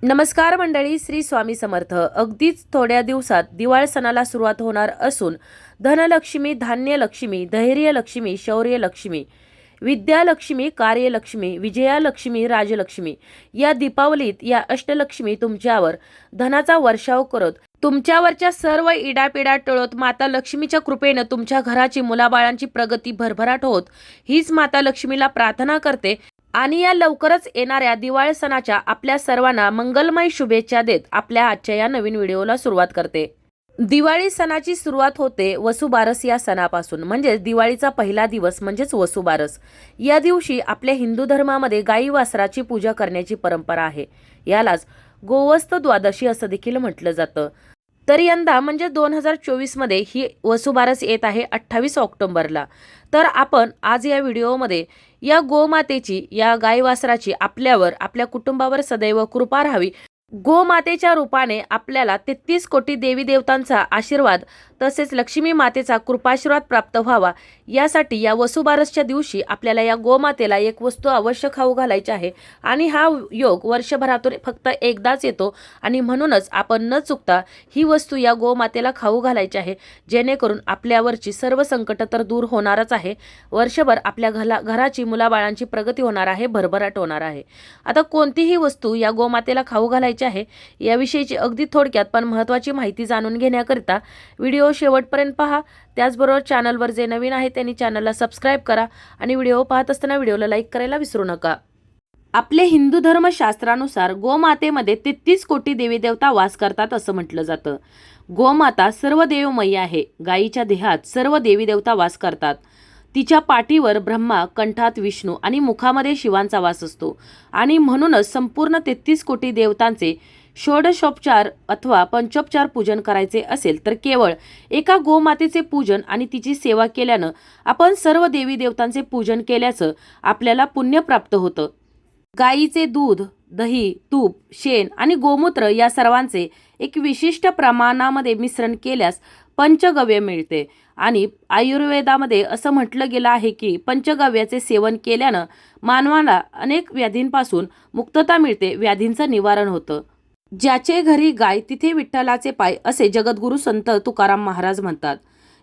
नमस्कार मंडळी, श्री स्वामी समर्थ. अगदीच थोड्या दिवसात दिवाळी सणाला सुरुवात होणार असून धनलक्ष्मी, धान्यलक्ष्मी, धैर्यलक्ष्मी, शौर्यलक्ष्मी, विद्यालक्ष्मी, कार्यलक्ष्मी, विजयालक्ष्मी, राजलक्ष्मी या दीपावलीत या अष्टलक्ष्मी तुमच्यावर धनाचा वर्षाव करत तुमच्यावरच्या सर्व इडापिडा टळत माता लक्ष्मीच्या कृपेनं तुमच्या घराची मुलाबाळांची प्रगती भरभराट होत हीच माता लक्ष्मीला प्रार्थना करते आणि या लवकरच येणाऱ्या दिवाळी सणाच्या आपल्या सर्वांना मंगलमय शुभेच्छा देत आपल्या आजच्या या नवीन व्हिडिओला सुरुवात करते. दिवाळी सणाची सुरुवात होते वसुबारस या सणापासून, म्हणजेच दिवाळीचा पहिला दिवस म्हणजेच वसुबारस. या दिवशी आपल्या हिंदू धर्मामध्ये गाई वासराची पूजा करण्याची परंपरा आहे. यालाच गोवस्त द्वादशी असं देखील म्हटलं जातं. तर यंदा म्हणजे 2024 मध्ये ही वसुबारस येत आहे 28 ऑक्टोबरला. तर आपण आज या व्हिडिओमध्ये या गोमातेची, या गाय वासराची आपल्यावर, आपल्या कुटुंबावर सदैव कृपा राहावी, गोमातेच्या रूपाने आपल्याला 33 कोटी देवी देवतांचा आशीर्वाद तसेच लक्ष्मी मातेचा कृपाशीर्वाद प्राप्त व्हावा, यासाठी या वसुबारसच्या दिवशी आपल्याला या गोमातेला एक वस्तू अवश्य खाऊ घालायची आहे. आणि हा योग वर्षभरातून फक्त एकदाच येतो आणि म्हणूनच आपण न चुकता ही वस्तू या गोमातेला खाऊ घालायची आहे, जेणेकरून आपल्यावरची सर्व संकट तर दूर होणारच आहे. वर्षभर आपल्या घराची, मुलाबाळांची प्रगती होणार आहे, भरभराट होणार आहे. आता कोणतीही वस्तू या गोमातेला खाऊ घालायची आहे याविषयीची अगदी थोडक्यात पण महत्त्वाची माहिती जाणून घेण्याकरिता व्हिडिओ शेवटपर्यंत पहा. त्याचबरोबर चॅनलवर जे नवीन आहे त्यांनी चॅनलला सबस्क्राईब करा आणि व्हिडिओ पाहत असताना व्हिडिओला लाईक करायला विसरू नका. आपले हिंदू धर्मशास्त्रानुसार गोमातेमध्ये 33 कोटी देवी देवता वास करतात असं म्हटलं जातं. गोमाता सर्व देवमयी आहे. गायीच्या देहात सर्व देवी देवता वास करतात. तिच्या पाठीवर ब्रह्मा, कंठात विष्णू आणि मुखामध्ये शिवांचा वास असतो. आणि म्हणूनच संपूर्ण 33 कोटी देवतांचे षोडशोपचार अथवा पंचोपचार पूजन करायचे असेल तर केवळ एका गोमातेचे पूजन आणि तिची सेवा केल्यानं आपण सर्व देवी देवतांचे पूजन केल्याचं आपल्याला पुण्य प्राप्त होतं. गायीचे दूध, दही, तूप, शेण आणि गोमूत्र या सर्वांचे एक विशिष्ट प्रमाणामध्ये मिश्रण केल्यास पंचगव्य मिळते. आणि आयुर्वेदामध्ये असं म्हटलं गेलं आहे की पंचगव्याचे सेवन केल्यानं मानवाला अनेक व्याधींपासून मुक्तता मिळते, व्याधींचं निवारण होतं. ज्याचे घरी गाय तिथे विठ्ठलाचे पाय असे जगद्गुरू संत तुकाराम महाराज म्हणतात.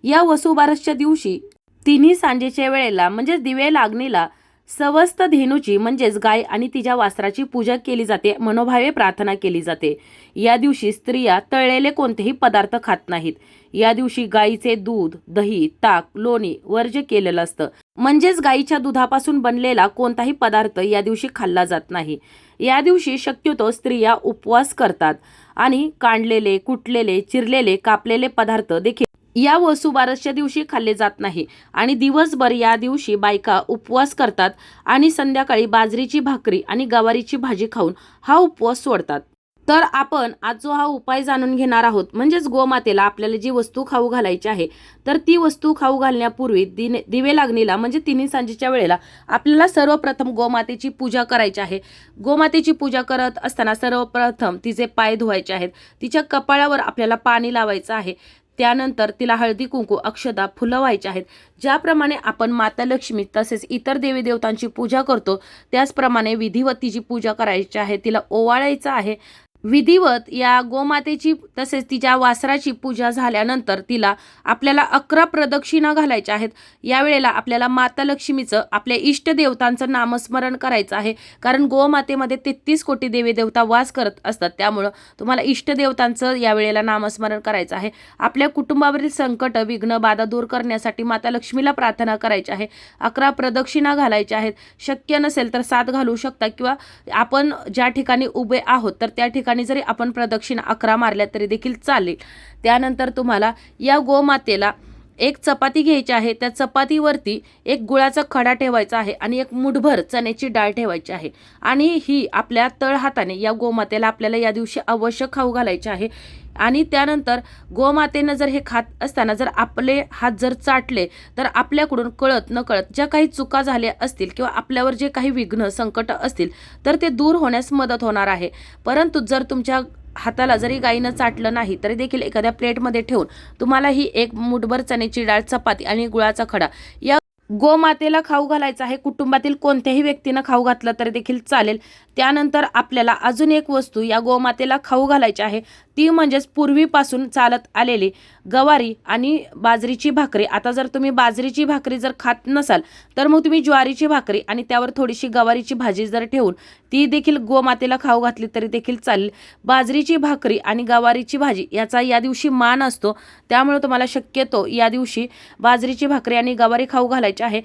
या वसुबारसच्या दिवशी तिन्ही सांजेच्या वेळेला म्हणजेच दिवे लागणीला सवस्त धेनूची म्हणजेच गाय आणि तिच्या वासराची पूजा केली जाते, मनोभावे प्रार्थना केली जाते. या दिवशी स्त्रिया तळलेले कोणतेही पदार्थ खात नाहीत. या दिवशी गायीचे दूध, दही, ताक, लोणी वर्ज्य केलेलं असतं, म्हणजेच गायीच्या दुधापासून बनलेला कोणताही पदार्थ या दिवशी खाल्ला जात नाही. या दिवशी शक्यतो स्त्रिया उपवास करतात आणि काढलेले, कुटलेले, चिरलेले, कापलेले पदार्थ देखील या वसुबारसच्या दिवशी खाल्ले जात नाही. आणि दिवसभर या दिवशी बायका उपवास करतात आणि संध्याकाळी बाजरीची भाकरी आणि गवारीची भाजी खाऊन हा उपवास सोडतात. तर आपण आज जो हा उपाय जाणून घेणार आहोत, म्हणजेच गोमातेला आपल्याला जी वस्तू खाऊ घालायची आहे, तर ती वस्तू खाऊ घालण्यापूर्वी दिवे लागणीला म्हणजे तिन्ही सांजेच्या वेळेला आपल्याला सर्वप्रथम गोमातेची पूजा करायची आहे. गोमातेची पूजा करत असताना सर्वप्रथम तिचे पाय धुवायचे आहेत. तिच्या कपाळावर आपल्याला पाणी लावायचं आहे. त्यानंतर तिला हळदी कुंकू, अक्षता, फुलं व्हायची आहेत. ज्याप्रमाणे आपण माता लक्ष्मी तसेच इतर देवी देवतांची पूजा करतो त्याचप्रमाणे विधिवत तिची पूजा करायची आहे. तिला ओवाळायचं आहे. विधिवत या गोमातेची तसेच तिच्या वासराची पूजा झाल्यानंतर तिला आपल्याला 11 प्रदक्षिणा घालायच्या आहेत. यावेळेला आपल्याला माता लक्ष्मीचं, आपल्या इष्ट देवतांचं नामस्मरण करायचं आहे. कारण गोमातेमध्ये 33 कोटी देवी देवता वास करत असतात, त्यामुळं तुम्हाला इष्ट देवतांचं यावेळेला नामस्मरण करायचं आहे. आपल्या कुटुंबावरील संकट, विघ्न, बाधा दूर करण्यासाठी माता लक्ष्मीला प्रार्थना करायची आहे. 11 प्रदक्षिणा घालायच्या आहेत. शक्य नसेल तर 7 घालू शकता किंवा आपण ज्या ठिकाणी उभे आहोत तर त्या ठिकाणी जरी आपण प्रदक्षिणा 11 मारल्या तरी देखील चालेल. त्यानंतर तुम्हाला या गोमातेला एक चपाती घ्यायची आहे. त्या चपातीवरती एक गुळाचा खडा ठेवायचा आहे आणि एक मुठभर चण्याची डाळ ठेवायची आहे. आणि ही आपल्या तळहाताने या गोमातेला आपल्याला या दिवशी अवश्य खाऊ घालायची आहे. आणि त्यानंतर गोमातेनं जर हे खात असताना जर आपले हात जर चाटले तर आपल्याकडून कळत नकळत ज्या काही चुका झाल्या असतील किंवा आपल्यावर जे काही विघ्न, संकट असतील तर ते दूर होण्यास मदत होणार आहे. परंतु जर तुमच्या हाताला जरी गाईनं चाटलं नाही तरी देखील एखाद्या प्लेटमध्ये ठेवून तुम्हाला ही एक मुठभर चण्याची डाळ, चपाती आणि गुळाचा खडा या गोमातेला खाऊ घालायचं आहे. कुटुंबातील कोणत्याही व्यक्तीनं खाऊ घातलं तरी देखील चालेल. त्यानंतर आपल्याला अजून एक वस्तू या गोमातेला खाऊ घालायची आहे. ती म्हणजेच पूर्वीपासून चालत आलेली गवारी आणि बाजरीची भाकरी. आता जर तुम्ही बाजरीची भाकरी जर खात नसाल तर मग तुम्ही ज्वारीची भाकरी आणि त्यावर थोडीशी गवारीची भाजी जर ठेवून ती देखील गोमातेला खाऊ घातली तरी देखील चालेल. बाजरीची भाकरी आणि गवारीची भाजी याचा या दिवशी मान असतो, त्यामुळे तुम्हाला शक्यतो या दिवशी बाजरीची भाकरी आणि गवारी खाऊ घालायची आहे.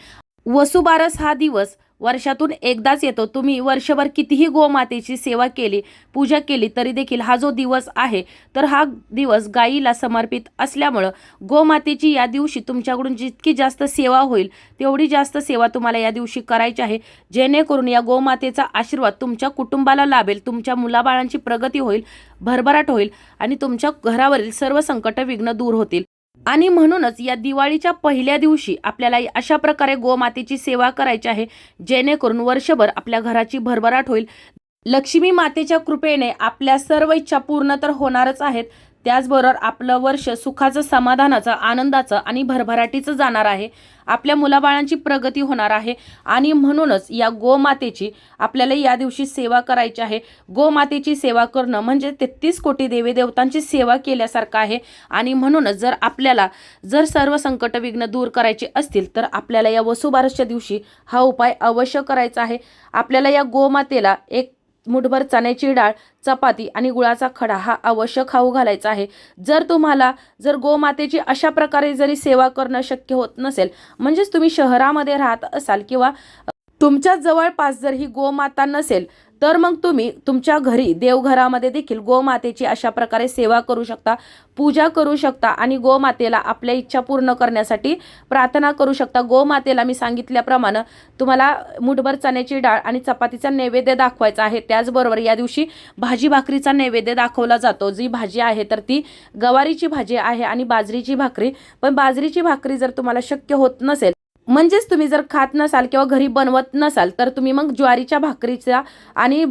वसुबारस हा दिवस वर्षातून एकदाच येतो. तुम्ही वर्षभर कितीही गोमातेची सेवा केली, पूजा केली तरी देखील हा जो दिवस आहे तर हा दिवस गायीला समर्पित असल्यामुळं गोमातेची या दिवशी तुमच्याकडून जितकी जास्त सेवा होईल तेवढी जास्त सेवा तुम्हाला या दिवशी करायची आहे, जेणेकरून या गोमातेचा आशीर्वाद तुमच्या कुटुंबाला लाभेल, तुमच्या मुलाबाळांची प्रगती होईल, भरभराट होईल आणि तुमच्या घरावरील सर्व संकट विघ्न दूर होतील. आणि म्हणूनच या दिवाळीच्या पहिल्या दिवशी आपल्याला अशा प्रकारे गोमातेची सेवा करायची आहे, जेणेकरून वर्षभर आपल्या घराची भरभराट होईल. लक्ष्मी मातेच्या कृपेने आपल्या सर्व इच्छा पूर्ण तर होणारच आहेत, त्याचबरोबर आपलं वर्ष सुखाचं, समाधानाचं, आनंदाचं आणि भरभराटीचं जाणार आहे. आपल्या मुलाबाळांची प्रगती होणार आहे आणि म्हणूनच या गोमातेची आपल्याला या दिवशी सेवा करायची आहे. गोमातेची सेवा करणं म्हणजे 33 कोटी देवी देवतांची सेवा केल्यासारखं आहे आणि म्हणूनच जर आपल्याला सर्व संकट विघ्न दूर करायचे असतील तर आपल्याला या वसुबारसच्या दिवशी हा उपाय अवश्य करायचा आहे. आपल्याला या गोमातेला एक मुठभर चण्याची डाळ, चपाती आणि गुळाचा खडा हा अवश्य खाऊ घालायचा आहे. जर गोमातेची अशा प्रकारे जरी सेवा करणं शक्य होत नसेल, म्हणजेच तुम्ही शहरामध्ये राहत असाल किंवा तुमच्या जवळपास जर ही गोमाता नसेल तर मग तुम्ही तुमच्या घरी देवघरामध्ये देखील गोमातेची अशा प्रकारे सेवा करू शकता, पूजा करू शकता आणि गोमातेला आपल्या इच्छा पूर्ण करण्यासाठी प्रार्थना करू शकता. गोमातेला मी सांगितल्याप्रमाणे तुम्हाला मुठभर चण्याची डाळ आणि चपातीचा नैवेद्य दाखवायचा आहे. त्याचबरोबर या दिवशी भाजी भाकरीचा नैवेद्य दाखवला जातो. जी भाजी आहे तर ती गवारीची भाजी आहे आणि बाजरीची भाकरी. पण बाजरीची भाकरी जर तुम्हाला शक्य होत नसेल, म्हणजेच तुम्ही जर खात नसाल किंवा घरी बनवत नसाल तर तुम्ही मग ज्वारीच्या भाकरीचा आणि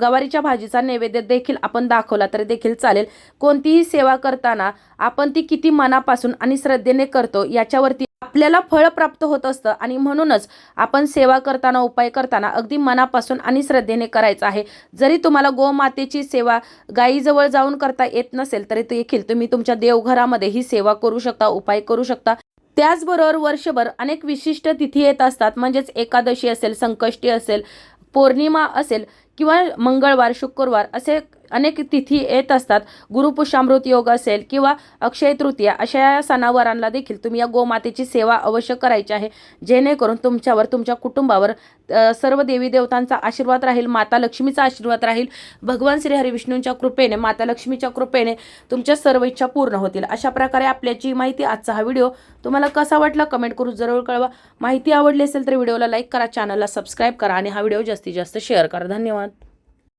गवारीच्या भाजीचा नैवेद्य देखील आपण दाखवला तरी देखील चालेल. कोणतीही सेवा करताना आपण ती किती मनापासून आणि श्रद्धेने करतो याच्यावरती आपल्याला फळ प्राप्त होत असतं आणि म्हणूनच आपण सेवा करताना, उपाय करताना अगदी मनापासून आणि श्रद्धेने करायचं आहे. जरी तुम्हाला गोमातेची सेवा गायीजवळ जाऊन करता येत नसेल तरी देखील तुम्ही तुमच्या देवघरामध्ये ही सेवा करू शकता, उपाय करू शकता. त्याचबरोबर वर्षभर अनेक विशिष्ट तिथी येत असतात, म्हणजेच एकादशी असेल, संकष्टी असेल, पौर्णिमा असेल किंवा मंगळवार, शुक्रवार असे अनेक तिथी येत असतात. गुरुपुष्यामृत योग असेल किंवा अक्षय तृतीया अशा सणावारांना देखील तुम्ही या गोमातेची सेवा अवश्य करायची आहे, जेणेकरून तुमच्यावर, तुमच्या कुटुंबावर सर्व देवी देवतांचा आशीर्वाद राहील, माता लक्ष्मीचा आशीर्वाद राहील. भगवान श्री हरिविष्णूंच्या कृपेने, माता लक्ष्मीच्या कृपेने तुमच्या सर्व इच्छा पूर्ण होतील. अशा प्रकारे आपल्याची माहिती, आजचा हा व्हिडिओ तुम्हाला कसा वाटला कमेंट करून जरूर कळवा. माहिती आवडली असेल तर व्हिडिओला लाईक करा, चॅनलला सबस्क्राईब करा आणि हा व्हिडिओ जास्तीत जास्त शेअर करा. धन्यवाद.